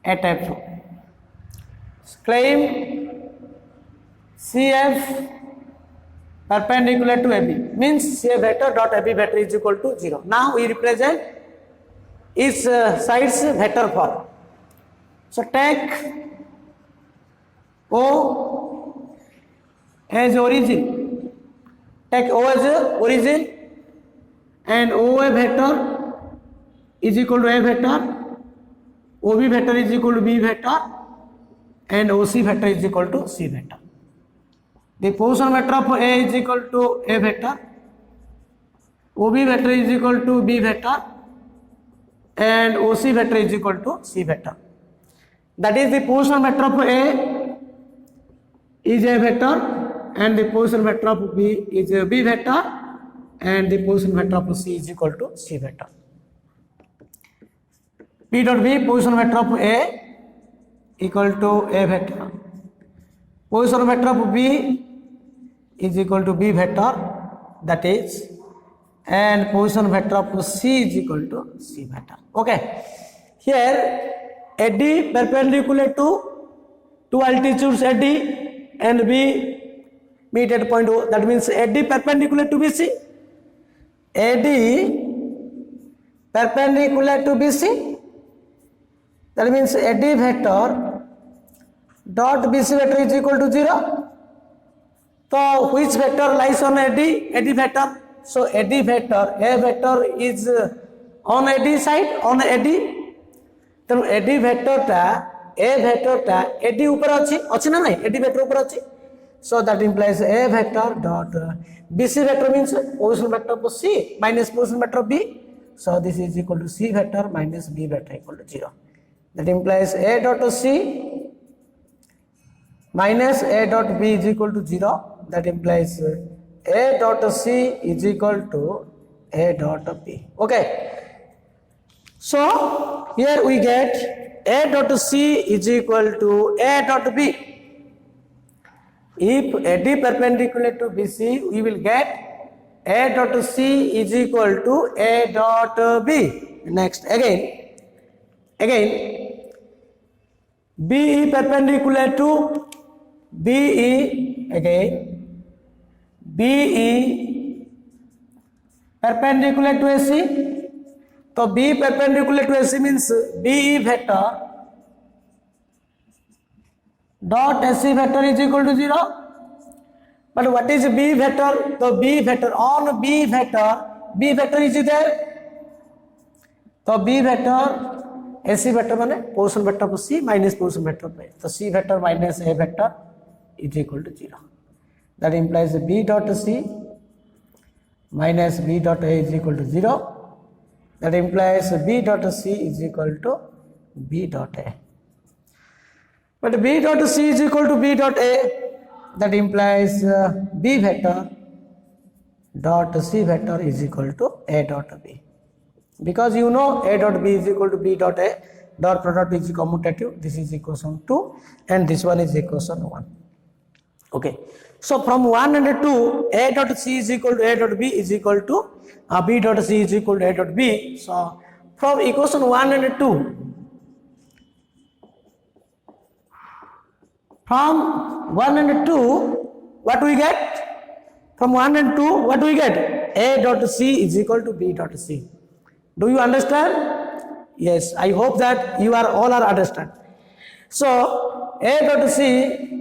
at F. Claim CF perpendicular to AB means CF vector dot AB vector is equal to 0. Now we represent its sides vector form. So take O as origin. Take O as origin and OA vector is equal to A vector, OB vector is equal to B vector and OC vector is equal to C vector. The position vector of A is equal to A vector, OB vector is equal to B vector and OC vector is equal to C vector. That is the position vector of A is A vector and the position vector of B is a B vector and the position vector of C is equal to C vector. P dot B, position vector of A equal to A vector. Position vector of B is equal to B vector, that is, and position vector of C is equal to C vector. Okay. Here AD perpendicular to two altitudes AD and B meet at point O. That means AD perpendicular to BC. AD perpendicular to BC. That means AD vector dot BC vector is equal to 0. So which vector lies on AD? AD vector. So AD vector, A vector is on AD side, on AD. Then AD vector ta, A vector ta, AD ऊपर अच्छी ना नहीं? AD vector ऊपर अच्छी. So that implies A vector dot BC vector means position vector of C minus position vector of B. So this is equal to C vector minus B vector equal to 0. That implies A dot C minus A dot B is equal to 0. That implies A dot C is equal to A dot B. Okay. So here we get A dot C is equal to A dot B. If AD perpendicular to BC, we will get A dot C is equal to A dot B. Next, again, BE perpendicular to BE, again, BE perpendicular to AC. So B perpendicular to AC means BE vector dot AC vector is equal to 0. But what is B vector? The B vector on B vector is there. So B vector AC vector माने position vector of C minus position vector of A. So C vector minus A vector is equal to 0. That implies B dot C minus B dot A is equal to 0. That implies B dot C is equal to B dot A. But B dot C is equal to B dot A. That implies B vector dot C vector is equal to A dot B. Because you know A dot B is equal to B dot A, dot product is commutative. This is equation 2 and this one is equation 1. Okay. So from 1 and 2, A dot C is equal to A dot B is equal to B dot C is equal to A dot B. So from equation 1 and 2, from 1 and 2, what we get? From 1 and 2, what we get? A dot C is equal to B dot C. Do you understand? Yes, I hope that you are all understand. So A dot C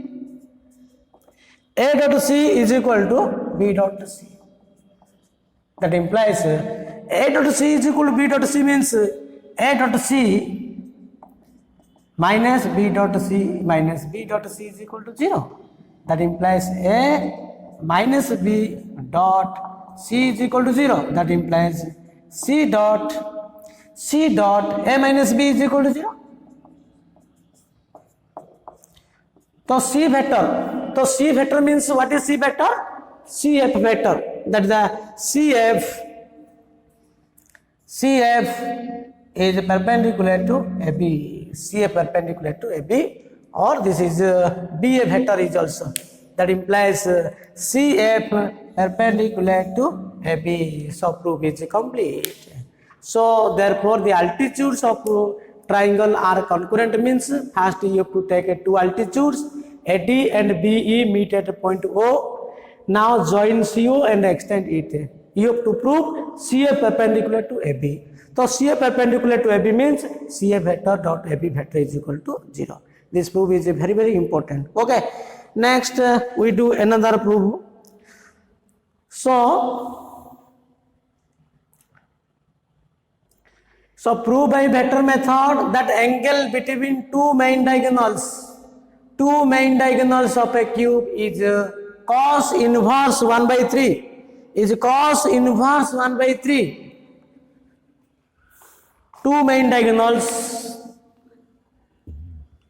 is equal to B dot C. That implies A dot C is equal to B dot C means A dot C minus B dot C minus B dot C is equal to 0. That implies A minus B dot C is equal to 0. That implies C dot A minus B is equal to 0. So C vector means what is C vector? CF vector. That is the CF is perpendicular to AB. CF perpendicular to AB, or this is BA vector is also. That implies CF perpendicular to AB. So proof is complete. So therefore the altitudes of triangle are concurrent means first you have to take two altitudes, AD and BE meet at point O. Now join CO and extend it. You have to prove CF perpendicular to AB. So CF perpendicular to AB means CF vector dot AB vector is equal to 0. This proof is very, very important. Okay. Next we do another proof. So prove by vector method that angle between two main diagonals of a cube is cos inverse 1 by 3. Is cos inverse 1 by 3. two main diagonals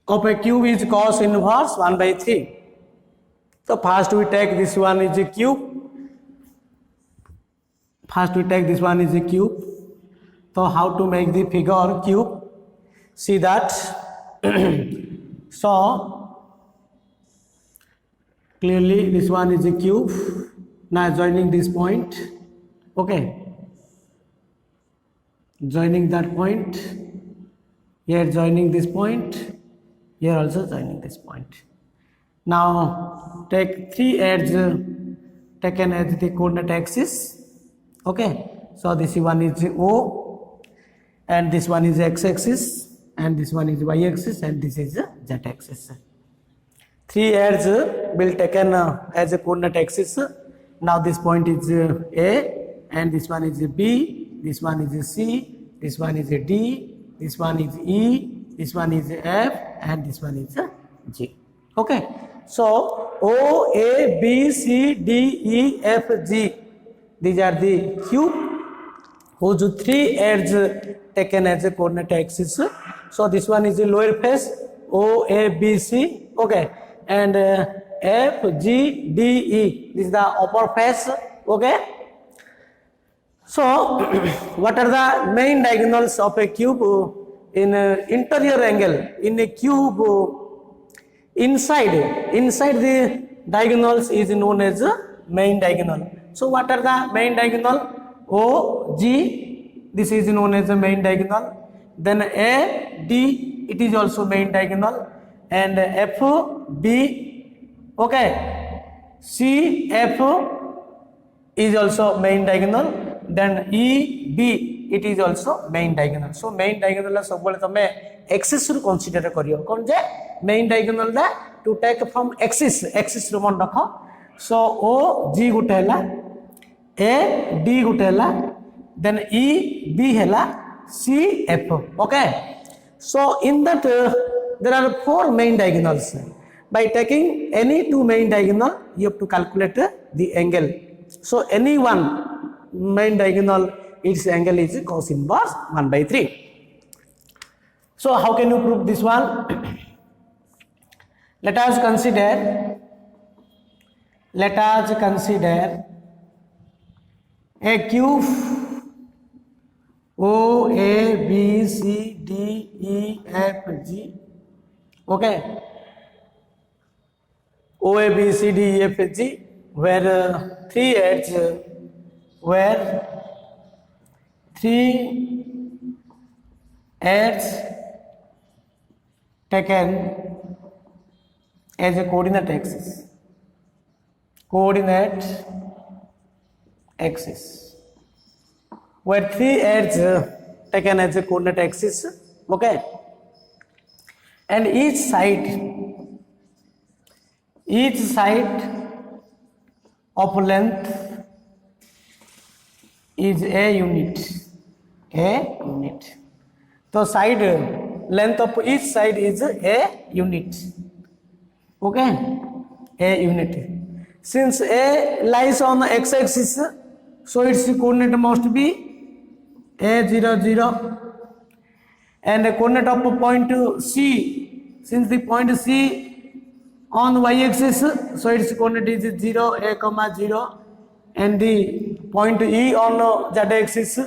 of a cube is cos inverse 1 by 3. So first we take this one is a cube. First we take this one is a cube. So how to make the figure cube? See that. So clearly this one is a cube. Now joining this point. Okay. Joining that point. Here joining this point. Here also joining this point. Now take three edges taken as the coordinate axis. Okay, so this one is O, and this one is x-axis, and this one is y-axis, and this is z-axis. Three edges will taken as a coordinate axis. Now this point is A, and this one is B, this one is C, this one is D, this one is E, this one is F, and this one is G. Okay, so O, A, B, C, D, E, F, G. These are the cube whose three edges taken as a coordinate axis. So this one is the lower face O, A, B, C. Okay, and F, G, D, E. This is the upper face. Okay. So what are the main diagonals of a cube in interior angle? In a cube, inside the diagonals is known as main diagonal. So what are the main diagonal? O, G, this is known as the main diagonal. Then A, D, it is also main diagonal. And F, B, okay. C, F is also main diagonal. Then E, B, it is also main diagonal. So main diagonal सब बोले तो मैं axis रू consider करियो. कौन जे main diagonal दा to take from axis रू मन रखो. So O, G गुटे हैला, A, D गुटे हैला, then E, B हैला, C, F. Okay. So in that there are four main diagonals. By taking any two main diagonal, you have to calculate the angle. So any one main diagonal, its angle is cos inverse 1 by 3. So how can you prove this one? Let us consider a cube O, A, B, C, D, E, F, G. Okay. O, A, B, C, D, E, F, G, where three edges taken as a coordinate axis. Where three edges taken as a coordinate axis. Okay. And each side of length is a unit. So side length of each side is a unit. Okay, a unit. Since A lies on the x-axis, so its coordinate must be A0, 0. And the coordinate of point C, since the point C on y-axis, so its coordinate is 0, A, 0. And the point E on z-axis,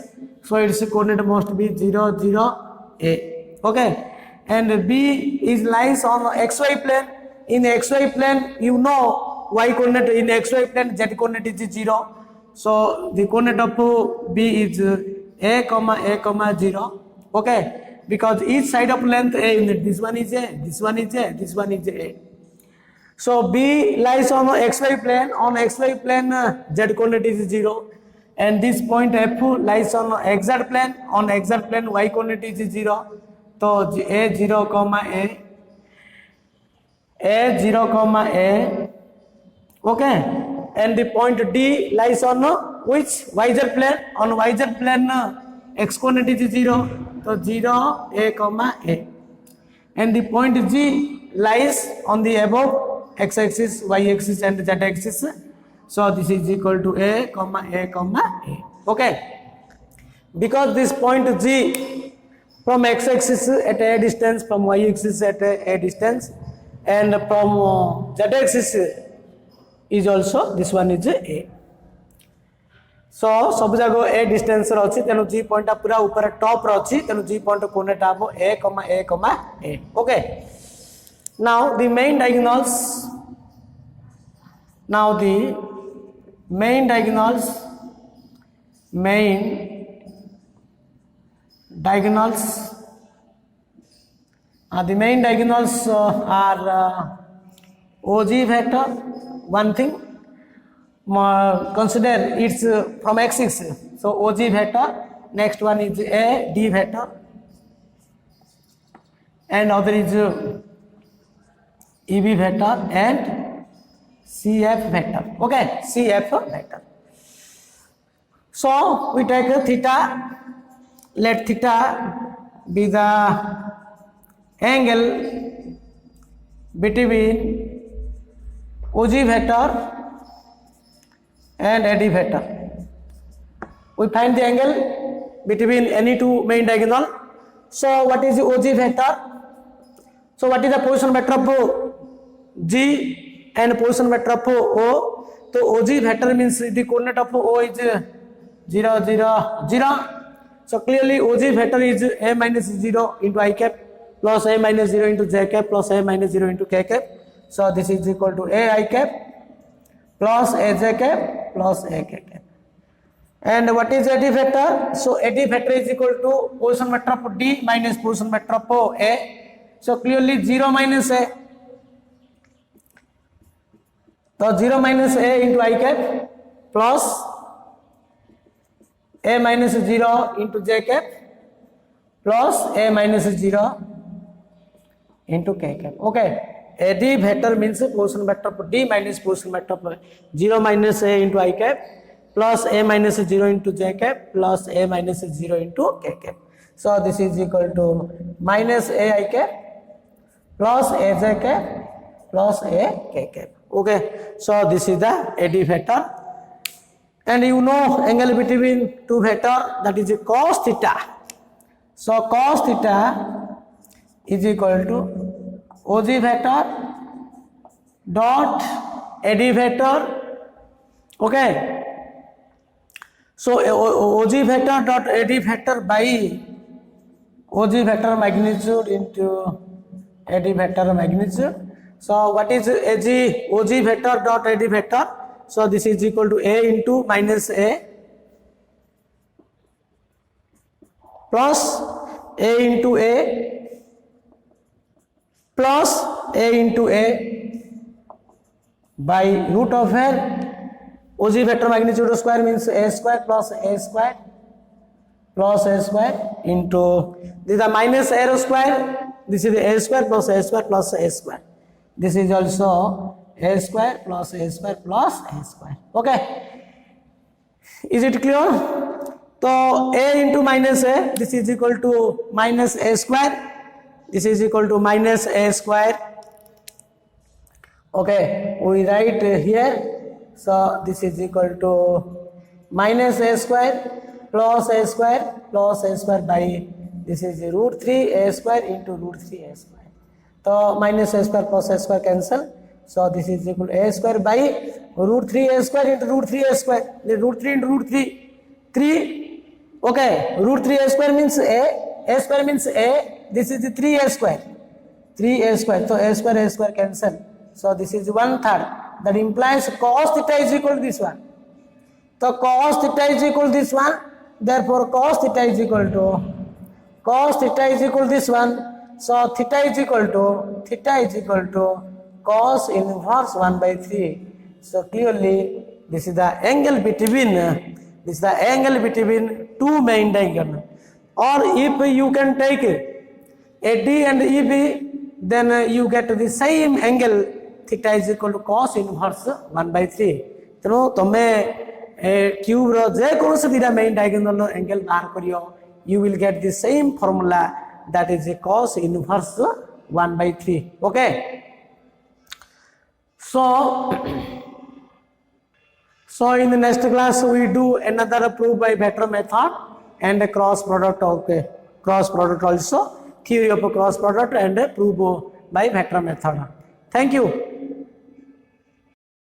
so its coordinate must be 0, 0, A. Okay. And B is lies on xy plane. In xy plane, you know y coordinate in xy plane, z coordinate is 0. So the coordinate of B is A, 0. Okay. Because each side of length A unit. This one is A, this one is A, this one is A. So B lies on xy plane. On xy plane, z coordinate is 0. And this point F lies on xz plane. On xz plane, y coordinate is 0. So A0, A. Okay. And the point D lies on which yz plane? On yz plane, x coordinate is 0. So 0, A. And the point G lies on the above x-axis, y-axis, and z-axis. So this is equal to A. Okay. Because this point G from x-axis at a distance, from y-axis at a distance, and from z-axis is also this one is a. So सब जगह a distance रो अच्छी तेनु g point पूरा ऊपर top रो अच्छी तेनु g point कोने top a, a. Okay. Now the main diagonals. Now the main diagonals. The main diagonals are OG vector. One thing, consider it's from x-axis. So OG vector. Next one is a D vector, and other is EB vector and CF vector. Okay, CF vector. So we take a theta. Let theta be the angle between OG vector and AD vector. We find the angle between any two main diagonal. So what is the OG vector? So what is the position vector of G and position vector of O? So OG vector means the coordinate of O is 0, 0, 0. So clearly OG vector is a minus 0 into I cap plus a minus 0 into j cap plus a minus 0 into k cap. So this is equal to a I cap plus a j cap plus a k cap. And what is AD vector? So AD vector is equal to position vector of D minus position vector of A. So clearly 0 minus A. So 0 minus A into I cap plus a minus 0 into j cap plus a minus 0 into k cap. Okay. AD vector means position vector of D minus position vector of 0 minus a into I cap plus a minus 0 into j cap plus a minus 0 into k cap. So this is equal to minus a I cap plus a j cap plus a k cap. Okay. So this is the AD vector. And you know angle between two vector, that is cos theta. So cos theta is equal to OG vector dot AD vector. Okay. So OG vector dot AD vector by OG vector magnitude into AD vector magnitude. So what is OG vector dot AD vector? So this is equal to A into minus A plus A into A plus A into A by root of L. OG vector magnitude square means A square plus A square plus A square into this is a minus A square. This is A square plus A square plus A square. This is also A square plus A square plus A square. Okay. Is it clear? So A into minus A, this is equal to minus A square. This is equal to minus A square. Okay. We write here. So this is equal to minus A square plus A square plus A square by this is root 3 A square into root 3 A square. So minus A square plus A square cancel. So this is equal to A square by root 3 A square into root 3 A square. The root 3 into root 3. 3. Okay. Root 3 A square means A. A square means A. This is the 3 A square. 3 A square. So A square cancel. So this is 1/3. That implies cos theta is equal to this one. So cos theta is equal to this one. Therefore cos theta is equal to this one. So theta is equal to cos inverse 1/3. So clearly this is the angle between two main diagonal. Or if you can take AD and EB, then you get the same angle. Theta is equal to cos inverse 1/3. So tome cube ro je kono dita main diagonal angle bar kariyo, you will get the same formula, that is cos inverse 1/3. Okay. So in the next class we do another proof by vector method and a cross product. Okay. cross product also, theory of cross product and prove by vector method. Thank you.